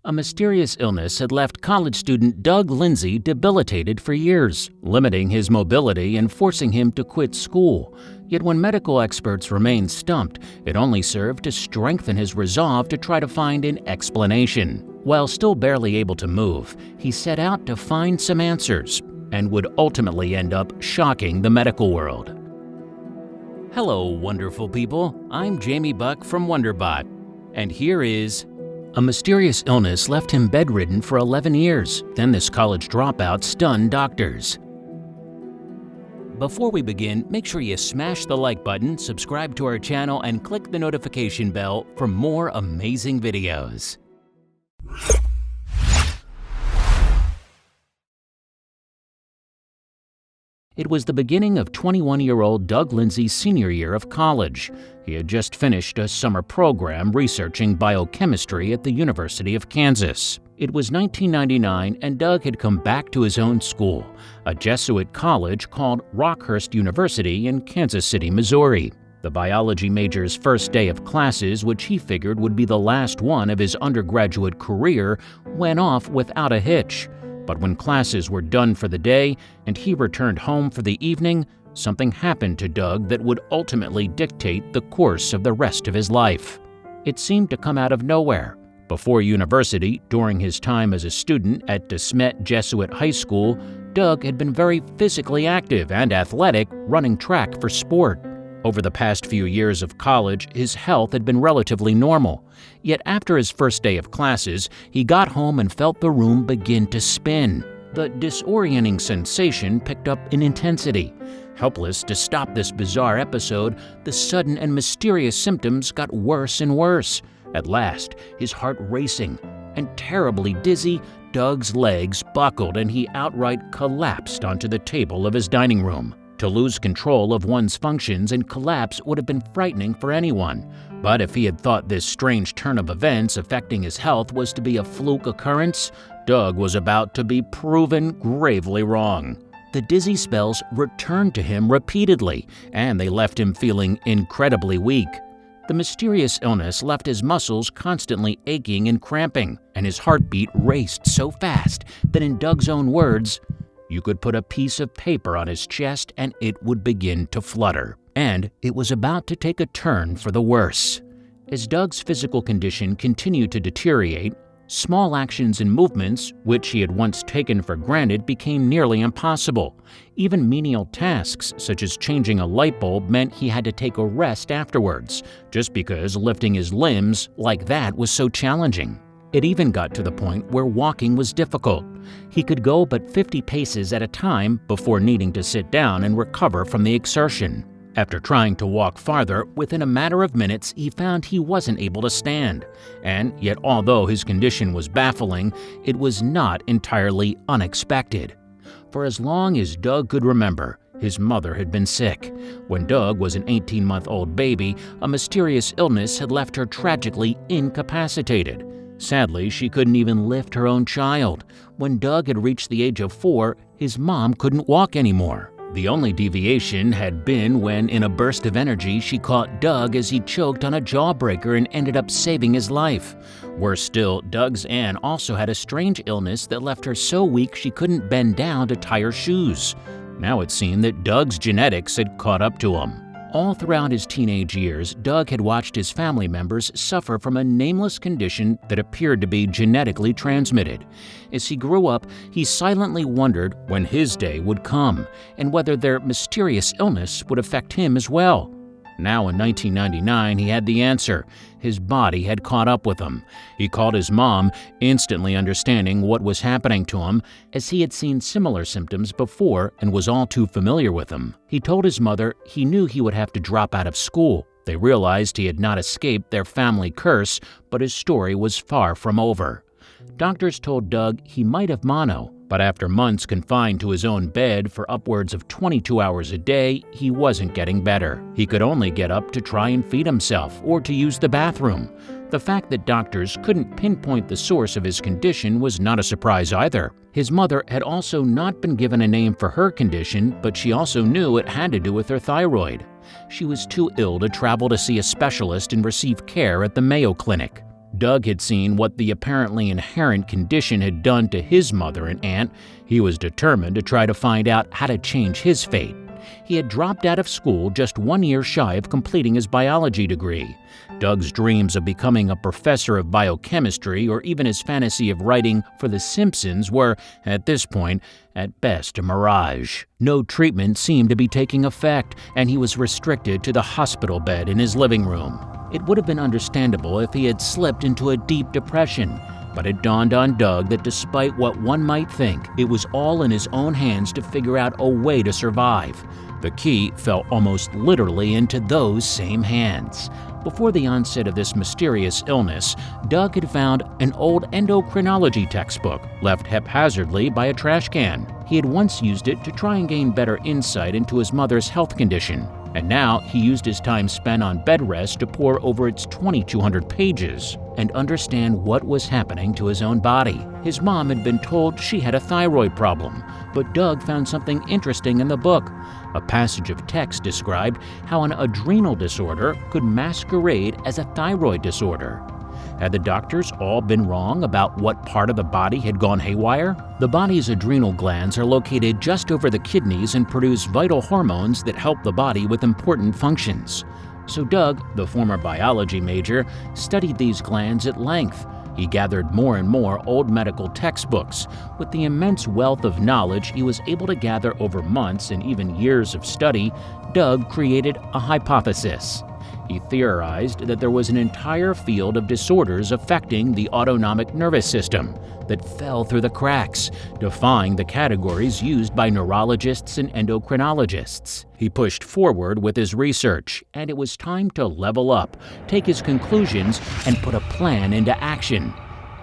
A mysterious illness had left college student Doug Lindsay debilitated for years, limiting his mobility and forcing him to quit school. Yet when medical experts remained stumped, it only served to strengthen his resolve to try to find an explanation. While still barely able to move, he set out to find some answers, and would ultimately end up shocking the medical world. Hello, wonderful people. I'm Jamie Buck from WonderBot, and here is... A mysterious illness left him bedridden for 11 years. Then this college dropout stunned doctors. Before we begin, make sure you smash the like button, subscribe to our channel, and click the notification bell for more amazing videos. It was the beginning of 21-year-old Doug Lindsay's senior year of college. He had just finished a summer program researching biochemistry at the University of Kansas. It was 1999, and Doug had come back to his own school, a Jesuit college called Rockhurst University in Kansas City, Missouri. The biology major's first day of classes, which he figured would be the last one of his undergraduate career, went off without a hitch. But when classes were done for the day and he returned home for the evening, something happened to Doug that would ultimately dictate the course of the rest of his life. It seemed to come out of nowhere. Before university, during his time as a student at De Smet Jesuit High School, Doug had been very physically active and athletic, running track for sport. Over the past few years of college, his health had been relatively normal. Yet after his first day of classes, he got home and felt the room begin to spin. The disorienting sensation picked up in intensity. Helpless to stop this bizarre episode, the sudden and mysterious symptoms got worse and worse. At last, his heart racing and terribly dizzy, Doug's legs buckled and he outright collapsed onto the table of his dining room. To lose control of one's functions and collapse would have been frightening for anyone. But if he had thought this strange turn of events affecting his health was to be a fluke occurrence, Doug was about to be proven gravely wrong. The dizzy spells returned to him repeatedly, and they left him feeling incredibly weak. The mysterious illness left his muscles constantly aching and cramping, and his heartbeat raced so fast that, in Doug's own words, you could put a piece of paper on his chest and it would begin to flutter. And it was about to take a turn for the worse. As Doug's physical condition continued to deteriorate, small actions and movements, which he had once taken for granted, became nearly impossible. Even menial tasks, such as changing a light bulb, meant he had to take a rest afterwards, just because lifting his limbs like that was so challenging. It even got to the point where walking was difficult. He could go but 50 paces at a time before needing to sit down and recover from the exertion. After trying to walk farther, within a matter of minutes he found he wasn't able to stand. And yet, although his condition was baffling, it was not entirely unexpected. For as long as Doug could remember, his mother had been sick. When Doug was an 18-month-old baby, a mysterious illness had left her tragically incapacitated. Sadly, she couldn't even lift her own child. When Doug had reached the age of 4, his mom couldn't walk anymore. The only deviation had been when, in a burst of energy, she caught Doug as he choked on a jawbreaker and ended up saving his life. Worse still, Doug's Ann also had a strange illness that left her so weak she couldn't bend down to tie her shoes. Now it seemed that Doug's genetics had caught up to him. All throughout his teenage years, Doug had watched his family members suffer from a nameless condition that appeared to be genetically transmitted. As he grew up, he silently wondered when his day would come and whether their mysterious illness would affect him as well. Now in 1999, he had the answer. His body had caught up with him. He called his mom, instantly understanding what was happening to him, as he had seen similar symptoms before and was all too familiar with them. He told his mother he knew he would have to drop out of school. They realized he had not escaped their family curse, but his story was far from over. Doctors told Doug he might have mono, but after months confined to his own bed for upwards of 22 hours a day, he wasn't getting better. He could only get up to try and feed himself or to use the bathroom. The fact that doctors couldn't pinpoint the source of his condition was not a surprise either. His mother had also not been given a name for her condition, but she also knew it had to do with her thyroid. She was too ill to travel to see a specialist and receive care at the Mayo Clinic. Doug had seen what the apparently inherent condition had done to his mother and aunt. He was determined to try to find out how to change his fate. He had dropped out of school just 1 year shy of completing his biology degree. Doug's dreams of becoming a professor of biochemistry or even his fantasy of writing for The Simpsons were, at this point, at best a mirage. No treatment seemed to be taking effect, and he was restricted to the hospital bed in his living room. It would have been understandable if he had slipped into a deep depression, but it dawned on Doug that despite what one might think, it was all in his own hands to figure out a way to survive. The key fell almost literally into those same hands. Before the onset of this mysterious illness, Doug had found an old endocrinology textbook left haphazardly by a trash can. He had once used it to try and gain better insight into his mother's health condition, and now he used his time spent on bed rest to pore over its 2,200 pages and understand what was happening to his own body. His mom had been told she had a thyroid problem, but Doug found something interesting in the book. A passage of text described how an adrenal disorder could masquerade as a thyroid disorder. Had the doctors all been wrong about what part of the body had gone haywire? The body's adrenal glands are located just over the kidneys and produce vital hormones that help the body with important functions. So Doug, the former biology major, studied these glands at length. He gathered more and more old medical textbooks. With the immense wealth of knowledge he was able to gather over months and even years of study, Doug created a hypothesis. He theorized that there was an entire field of disorders affecting the autonomic nervous system that fell through the cracks, defying the categories used by neurologists and endocrinologists. He pushed forward with his research, and it was time to level up, take his conclusions, and put a plan into action.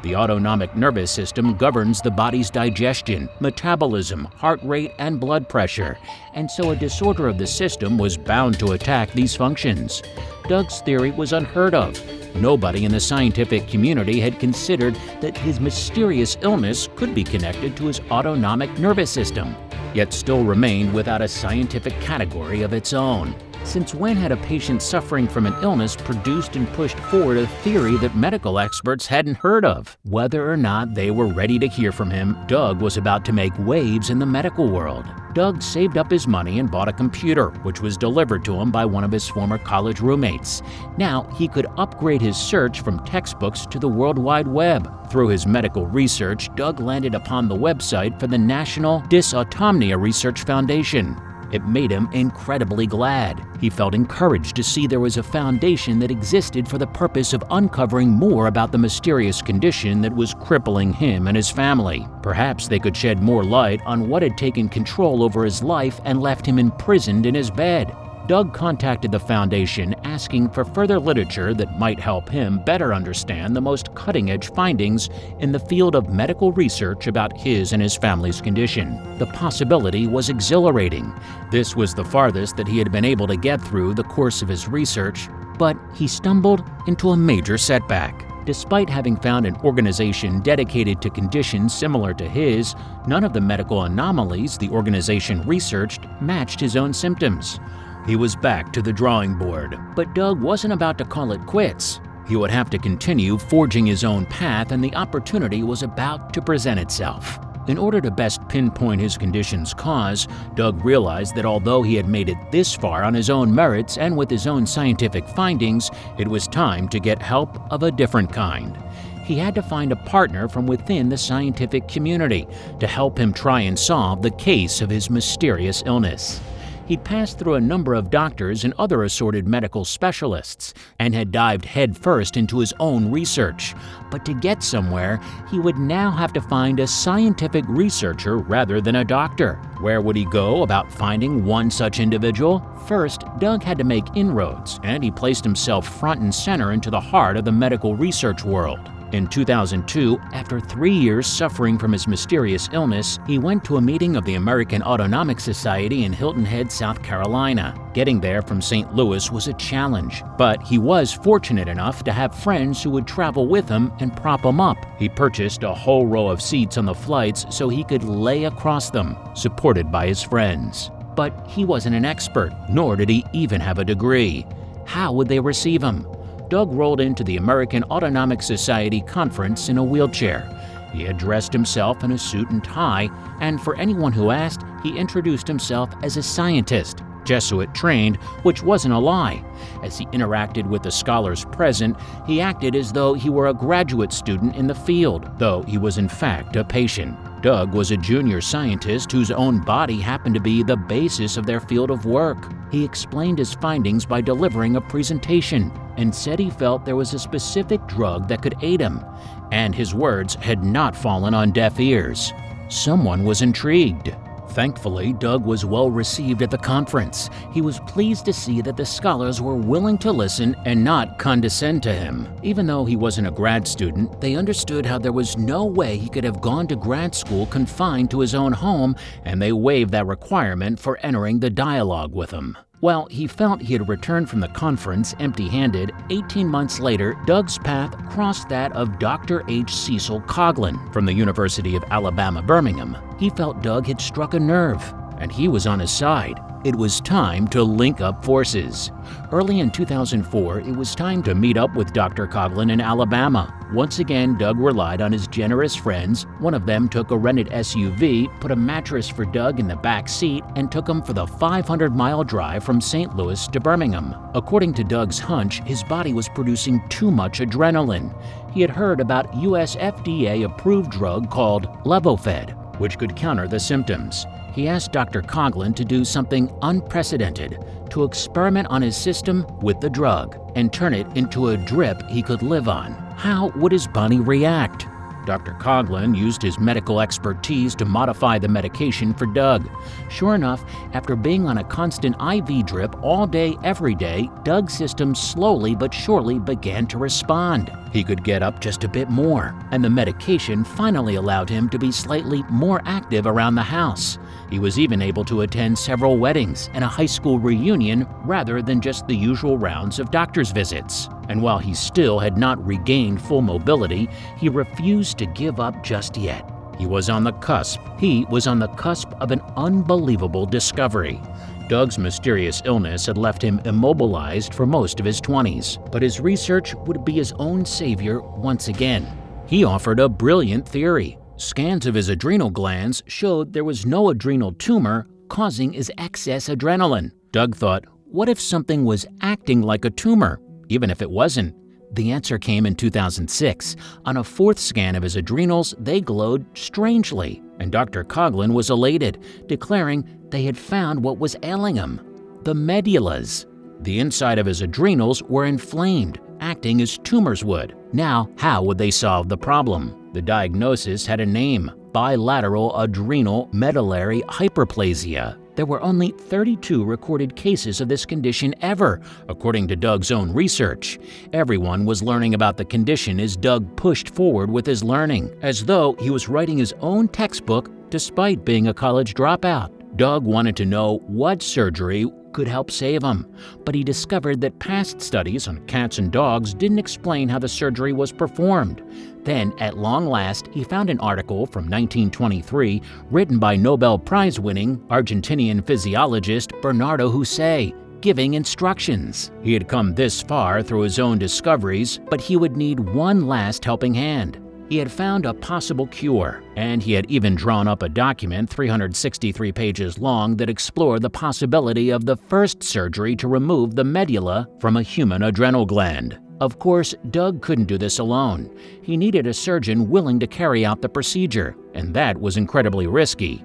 The autonomic nervous system governs the body's digestion, metabolism, heart rate, and blood pressure, and so a disorder of the system was bound to attack these functions. Doug's theory was unheard of. Nobody in the scientific community had considered that his mysterious illness could be connected to his autonomic nervous system, yet still remained without a scientific category of its own. Since when had a patient suffering from an illness produced and pushed forward a theory that medical experts hadn't heard of? Whether or not they were ready to hear from him, Doug was about to make waves in the medical world. Doug saved up his money and bought a computer, which was delivered to him by one of his former college roommates. Now he could upgrade his search from textbooks to the World Wide Web. Through his medical research, Doug landed upon the website for the National Dysautonomia Research Foundation. It made him incredibly glad. He felt encouraged to see there was a foundation that existed for the purpose of uncovering more about the mysterious condition that was crippling him and his family. Perhaps they could shed more light on what had taken control over his life and left him imprisoned in his bed. Doug contacted the foundation asking for further literature that might help him better understand the most cutting-edge findings in the field of medical research about his and his family's condition. The possibility was exhilarating. This was the farthest that he had been able to get through the course of his research, but he stumbled into a major setback. Despite having found an organization dedicated to conditions similar to his, none of the medical anomalies the organization researched matched his own symptoms. He was back to the drawing board, but Doug wasn't about to call it quits. He would have to continue forging his own path, and the opportunity was about to present itself. In order to best pinpoint his condition's cause, Doug realized that although he had made it this far on his own merits and with his own scientific findings, it was time to get help of a different kind. He had to find a partner from within the scientific community to help him try and solve the case of his mysterious illness. He'd passed through a number of doctors and other assorted medical specialists and had dived headfirst into his own research. But to get somewhere, he would now have to find a scientific researcher rather than a doctor. Where would he go about finding one such individual? First, Doug had to make inroads, and he placed himself front and center into the heart of the medical research world. In 2002, after 3 years suffering from his mysterious illness, he went to a meeting of the American Autonomic Society in Hilton Head, South Carolina. Getting there from St. Louis was a challenge, but he was fortunate enough to have friends who would travel with him and prop him up. He purchased a whole row of seats on the flights so he could lay across them, supported by his friends. But he wasn't an expert, nor did he even have a degree. How would they receive him? Doug rolled into the American Autonomic Society conference in a wheelchair. He had dressed himself in a suit and tie, and for anyone who asked, he introduced himself as a scientist, Jesuit trained, which wasn't a lie. As he interacted with the scholars present, he acted as though he were a graduate student in the field, though he was in fact a patient. Doug was a junior scientist whose own body happened to be the basis of their field of work. He explained his findings by delivering a presentation and said he felt there was a specific drug that could aid him, and his words had not fallen on deaf ears. Someone was intrigued. Thankfully, Doug was well received at the conference. He was pleased to see that the scholars were willing to listen and not condescend to him. Even though he wasn't a grad student, they understood how there was no way he could have gone to grad school confined to his own home, and they waived that requirement for entering the dialogue with him. While he felt he had returned from the conference empty-handed, 18 months later, Doug's path crossed that of Dr. H. Cecil Coughlin from the University of Alabama, Birmingham. He felt Doug had struck a nerve, and he was on his side. It was time to link up forces. Early in 2004, it was time to meet up with Dr. Coughlin in Alabama. Once again, Doug relied on his generous friends. One of them took a rented SUV, put a mattress for Doug in the back seat, and took him for the 500-mile drive from St. Louis to Birmingham. According to Doug's hunch, his body was producing too much adrenaline. He had heard about US FDA-approved drug called Levofed, which could counter the symptoms. He asked Dr. Coughlin to do something unprecedented, to experiment on his system with the drug and turn it into a drip he could live on. How would his body react? Dr. Coughlin used his medical expertise to modify the medication for Doug. Sure enough, after being on a constant IV drip all day, every day, Doug's system slowly but surely began to respond. He could get up just a bit more, and the medication finally allowed him to be slightly more active around the house. He was even able to attend several weddings and a high school reunion rather than just the usual rounds of doctor's visits. And while he still had not regained full mobility, he refused to give up just yet. He was on the cusp. He was on the cusp of an unbelievable discovery. Doug's mysterious illness had left him immobilized for most of his 20s, but his research would be his own savior once again. He offered a brilliant theory. Scans of his adrenal glands showed there was no adrenal tumor causing his excess adrenaline. Doug thought, what if something was acting like a tumor, even if it wasn't? The answer came in 2006. On a fourth scan of his adrenals, they glowed strangely, and Dr. Coughlin was elated, declaring they had found what was ailing him: the medullas. The inside of his adrenals were inflamed, acting as tumors would. Now, how would they solve the problem? The diagnosis had a name: bilateral adrenal medullary hyperplasia. There were only 32 recorded cases of this condition ever, according to Doug's own research. Everyone was learning about the condition as Doug pushed forward with his learning, as though he was writing his own textbook despite being a college dropout. Doug wanted to know what surgery could help save him, but he discovered that past studies on cats and dogs didn't explain how the surgery was performed. Then, at long last, he found an article from 1923 written by Nobel Prize-winning Argentinian physiologist Bernardo Houssay, giving instructions. He had come this far through his own discoveries, but he would need one last helping hand. He had found a possible cure, and he had even drawn up a document 363 pages long that explored the possibility of the first surgery to remove the medulla from a human adrenal gland. Of course, Doug couldn't do this alone. He needed a surgeon willing to carry out the procedure, and that was incredibly risky.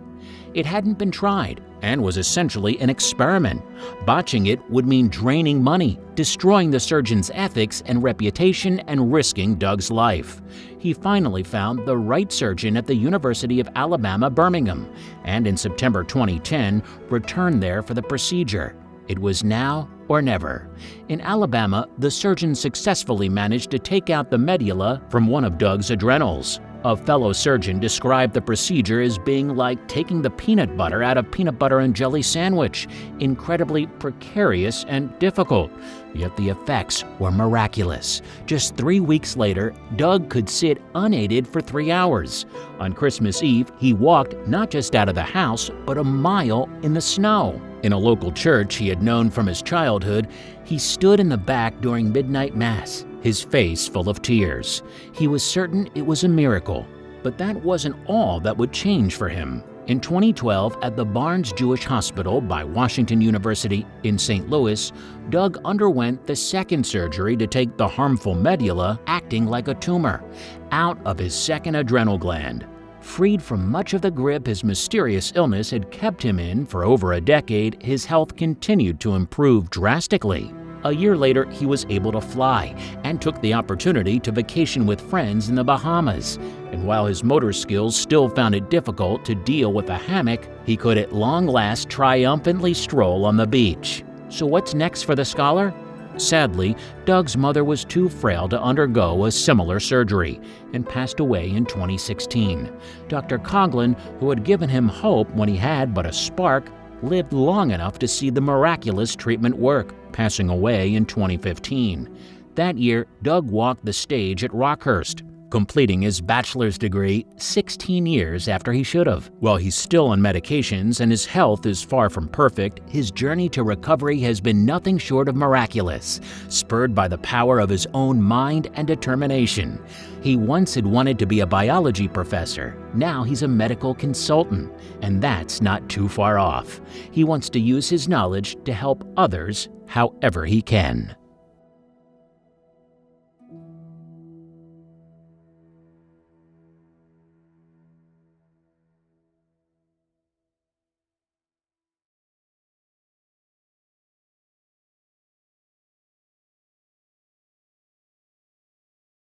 It hadn't been tried and was essentially an experiment. Botching it would mean draining money, destroying the surgeon's ethics and reputation, and risking Doug's life. He finally found the right surgeon at the University of Alabama, Birmingham, and in September 2010 returned there for the procedure. It was now or never. In Alabama, the surgeon successfully managed to take out the medulla from one of Doug's adrenals. A fellow surgeon described the procedure as being like taking the peanut butter out of peanut butter and jelly sandwich, incredibly precarious and difficult. Yet the effects were miraculous. Just 3 weeks later, Doug could sit unaided for 3 hours. On Christmas Eve, he walked not just out of the house, but a mile in the snow. In a local church he had known from his childhood, he stood in the back during midnight mass, his face full of tears. He was certain it was a miracle, but that wasn't all that would change for him. In 2012, at the Barnes Jewish Hospital by Washington University in St. Louis, Doug underwent the second surgery to take the harmful medulla, acting like a tumor, out of his second adrenal gland. Freed from much of the grip his mysterious illness had kept him in for over a decade, his health continued to improve drastically. A year later, he was able to fly and took the opportunity to vacation with friends in the Bahamas. And while his motor skills still found it difficult to deal with a hammock, he could at long last triumphantly stroll on the beach. So what's next for the scholar? Sadly, Doug's mother was too frail to undergo a similar surgery and passed away in 2016. Dr. Coughlin, who had given him hope when he had but a spark, lived long enough to see the miraculous treatment work, passing away in 2015. That year, Doug walked the stage at Rockhurst, completing his bachelor's degree 16 years after he should have. While he's still on medications and his health is far from perfect, his journey to recovery has been nothing short of miraculous, spurred by the power of his own mind and determination. He once had wanted to be a biology professor. Now he's a medical consultant, and that's not too far off. He wants to use his knowledge to help others however he can.